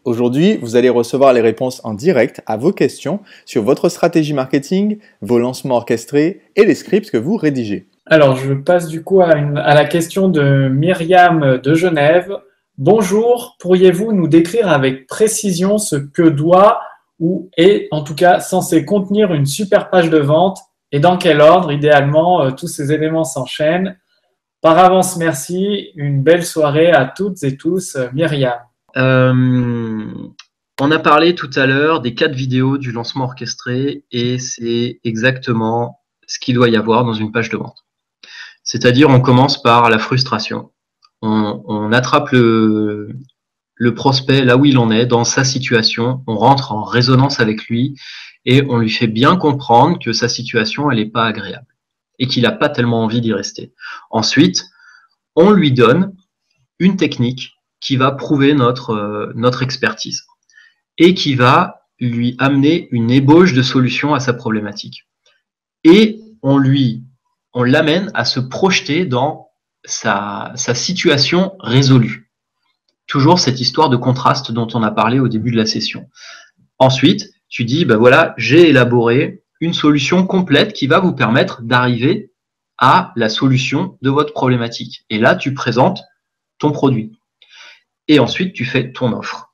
Aujourd'hui, vous allez recevoir les réponses en direct à vos questions sur votre stratégie marketing, vos lancements orchestrés et les scripts que vous rédigez. Alors, je passe du coup à la question de Myriam de Genève. Bonjour, pourriez-vous nous décrire avec précision ce que doit ou est en tout cas censé contenir une super page de vente et dans quel ordre, idéalement, tous ces éléments s'enchaînent. Par avance, merci. Une belle soirée à toutes et tous. Myriam. On a parlé tout à l'heure des 4 vidéos du lancement orchestré et c'est exactement ce qu'il doit y avoir dans une page de vente. C'est-à-dire, on commence par la frustration. On attrape le prospect là où il en est, dans sa situation, on rentre en résonance avec lui et on lui fait bien comprendre que sa situation, elle n'est pas agréable et qu'il n'a pas tellement envie d'y rester. Ensuite, on lui donne une technique qui va prouver notre expertise et qui va lui amener une ébauche de solution à sa problématique. Et on l'amène à se projeter dans sa situation résolue. Toujours cette histoire de contraste dont on a parlé au début de la session. Ensuite, tu dis, ben voilà, j'ai élaboré une solution complète qui va vous permettre d'arriver à la solution de votre problématique. Et là, tu présentes ton produit. Et ensuite, tu fais ton offre.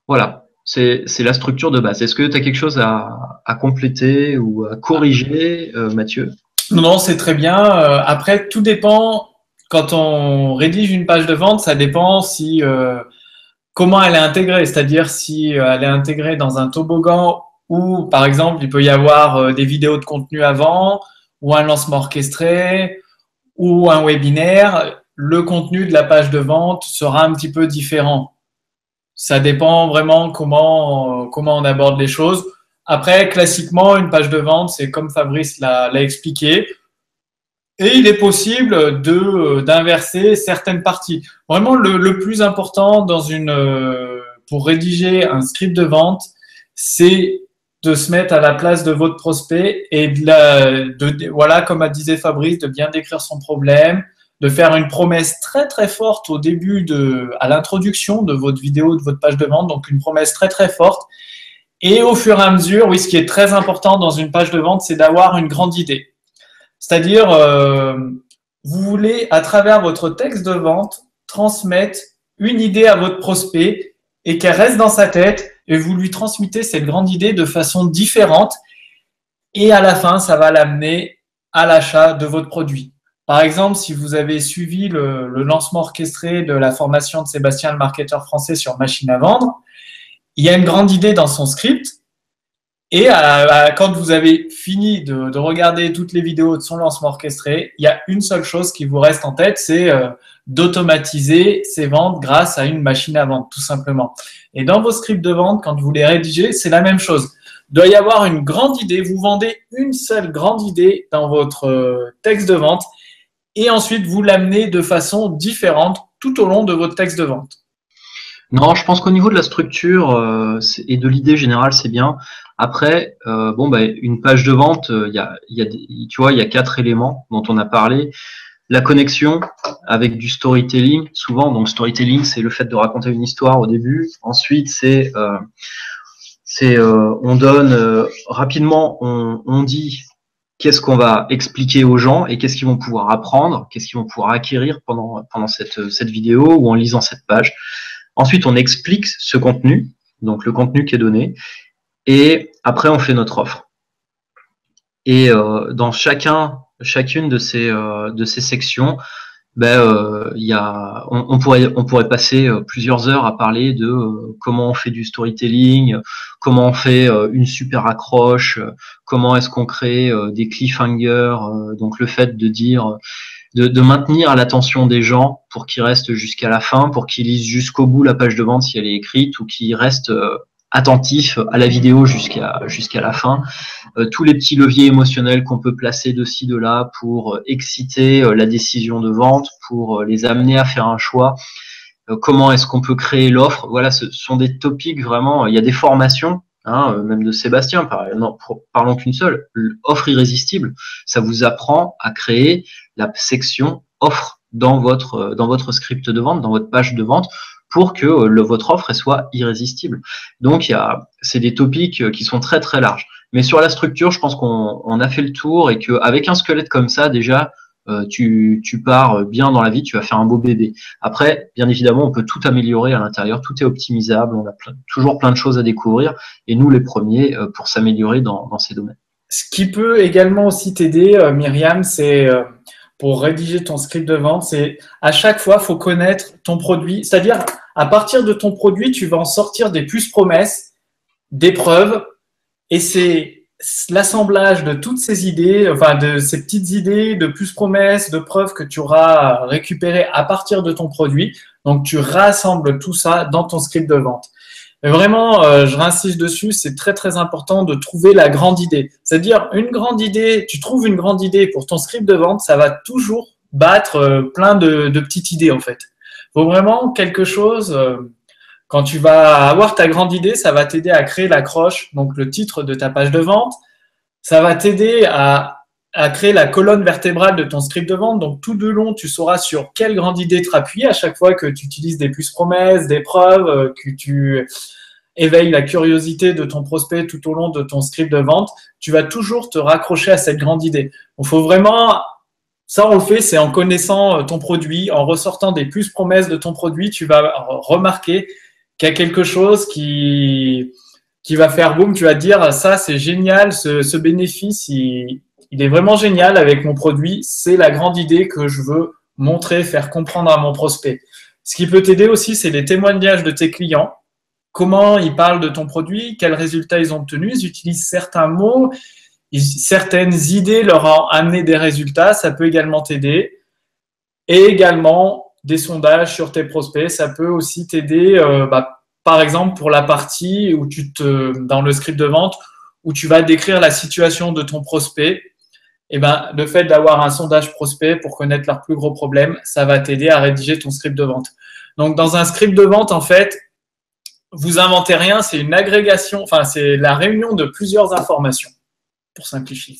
Voilà, c'est la structure de base. Est-ce que tu as quelque chose à compléter ou à corriger, Mathieu? Non, c'est très bien. Après, tout dépend. Quand on rédige une page de vente, ça dépend si comment elle est intégrée. C'est-à-dire si elle est intégrée dans un toboggan ou, par exemple, il peut y avoir des vidéos de contenu avant ou un lancement orchestré ou un webinaire. Le contenu de la page de vente sera un petit peu différent. Ça dépend vraiment comment on aborde les choses. Après, classiquement, une page de vente, c'est comme Fabrice l'a expliqué. Et il est possible d'inverser certaines parties. Vraiment, le plus important pour rédiger un script de vente, c'est de se mettre à la place de votre prospect et voilà, comme disait Fabrice, de bien décrire son problème, de faire une promesse très très forte au début à l'introduction de votre vidéo, de votre page de vente, donc une promesse très très forte. Et au fur et à mesure, oui, ce qui est très important dans une page de vente, c'est d'avoir une grande idée. C'est-à-dire, vous voulez, à travers votre texte de vente, transmettre une idée à votre prospect et qu'elle reste dans sa tête et vous lui transmettez cette grande idée de façon différente et à la fin, ça va l'amener à l'achat de votre produit. Par exemple, si vous avez suivi le lancement orchestré de la formation de Sébastien, le marketeur français sur machine à vendre, il y a une grande idée dans son script. Et quand vous avez fini de regarder toutes les vidéos de son lancement orchestré, il y a une seule chose qui vous reste en tête, c'est d'automatiser ses ventes grâce à une machine à vendre, tout simplement. Et dans vos scripts de vente, quand vous les rédigez, c'est la même chose. Il doit y avoir une grande idée. Vous vendez une seule grande idée dans votre texte de vente et ensuite vous l'amenez de façon différente tout au long de votre texte de vente. Non, je pense qu'au niveau de la structure et de l'idée générale, c'est bien. Après, une page de vente, tu vois, il y a 4 éléments dont on a parlé. La connexion avec du storytelling, souvent. Donc, storytelling, c'est le fait de raconter une histoire au début. Ensuite, on donne rapidement, on dit qu'est-ce qu'on va expliquer aux gens et qu'est-ce qu'ils vont pouvoir apprendre, qu'est-ce qu'ils vont pouvoir acquérir pendant cette vidéo ou en lisant cette page. Ensuite, on explique ce contenu, donc le contenu qui est donné, et après, on fait notre offre. Et dans chacune de ces sections, on pourrait passer plusieurs heures à parler de comment on fait du storytelling, comment on fait une super accroche, comment est-ce qu'on crée des cliffhangers, donc le fait de dire de maintenir l'attention des gens pour qu'ils restent jusqu'à la fin, pour qu'ils lisent jusqu'au bout la page de vente si elle est écrite ou qu'ils restent attentifs à la vidéo jusqu'à la fin. Tous les petits leviers émotionnels qu'on peut placer de ci, de là pour exciter la décision de vente, pour les amener à faire un choix. Comment est-ce qu'on peut créer l'offre? Voilà, ce sont des topics vraiment. Il y a des formations, même de Sébastien, parlons qu'une seule. Offre irrésistible, ça vous apprend à créer la section offre dans votre script de vente, dans votre page de vente, pour que votre offre elle soit irrésistible. Donc, c'est des topics qui sont très, très larges. Mais sur la structure, je pense qu'on a fait le tour et qu'avec un squelette comme ça, déjà, tu pars bien dans la vie, tu vas faire un beau bébé. Après, bien évidemment, on peut tout améliorer à l'intérieur, tout est optimisable, on a toujours plein de choses à découvrir, et nous les premiers pour s'améliorer dans ces domaines. Ce qui peut également aussi t'aider, Myriam, c'est pour rédiger ton script de vente, c'est à chaque fois, il faut connaître ton produit. C'est-à-dire, à partir de ton produit, tu vas en sortir des puces promesses, des preuves, et c'est l'assemblage de toutes ces idées, enfin de ces petites idées de plus promesses, de preuves que tu auras récupérées à partir de ton produit. Donc, tu rassembles tout ça dans ton script de vente. Mais vraiment, je réinsiste dessus, c'est très, très important de trouver la grande idée. C'est-à-dire, une grande idée, tu trouves une grande idée pour ton script de vente, ça va toujours battre plein de petites idées, en fait. Il faut vraiment quelque chose… Quand tu vas avoir ta grande idée, ça va t'aider à créer l'accroche, donc le titre de ta page de vente. Ça va t'aider à créer la colonne vertébrale de ton script de vente. Donc, tout de long, tu sauras sur quelle grande idée te appuyer à chaque fois que tu utilises des puces promesses, des preuves, que tu éveilles la curiosité de ton prospect tout au long de ton script de vente. Tu vas toujours te raccrocher à cette grande idée. Il faut vraiment… Ça, on le fait, c'est en connaissant ton produit, en ressortant des puces promesses de ton produit, tu vas remarquer qu'il y a quelque chose qui va faire boum, tu vas te dire ça c'est génial, ce bénéfice il est vraiment génial avec mon produit, c'est la grande idée que je veux montrer, faire comprendre à mon prospect. Ce qui peut t'aider aussi, c'est les témoignages de tes clients, comment ils parlent de ton produit, quels résultats ils ont obtenus, ils utilisent certains mots, certaines idées leur ont amené des résultats, ça peut également t'aider. Et également des sondages sur tes prospects, ça peut aussi t'aider, par exemple pour la partie où dans le script de vente, où tu vas décrire la situation de ton prospect, et le fait d'avoir un sondage prospect pour connaître leurs plus gros problèmes, ça va t'aider à rédiger ton script de vente. Donc dans un script de vente, en fait, vous inventez rien, c'est une agrégation, enfin c'est la réunion de plusieurs informations, pour simplifier.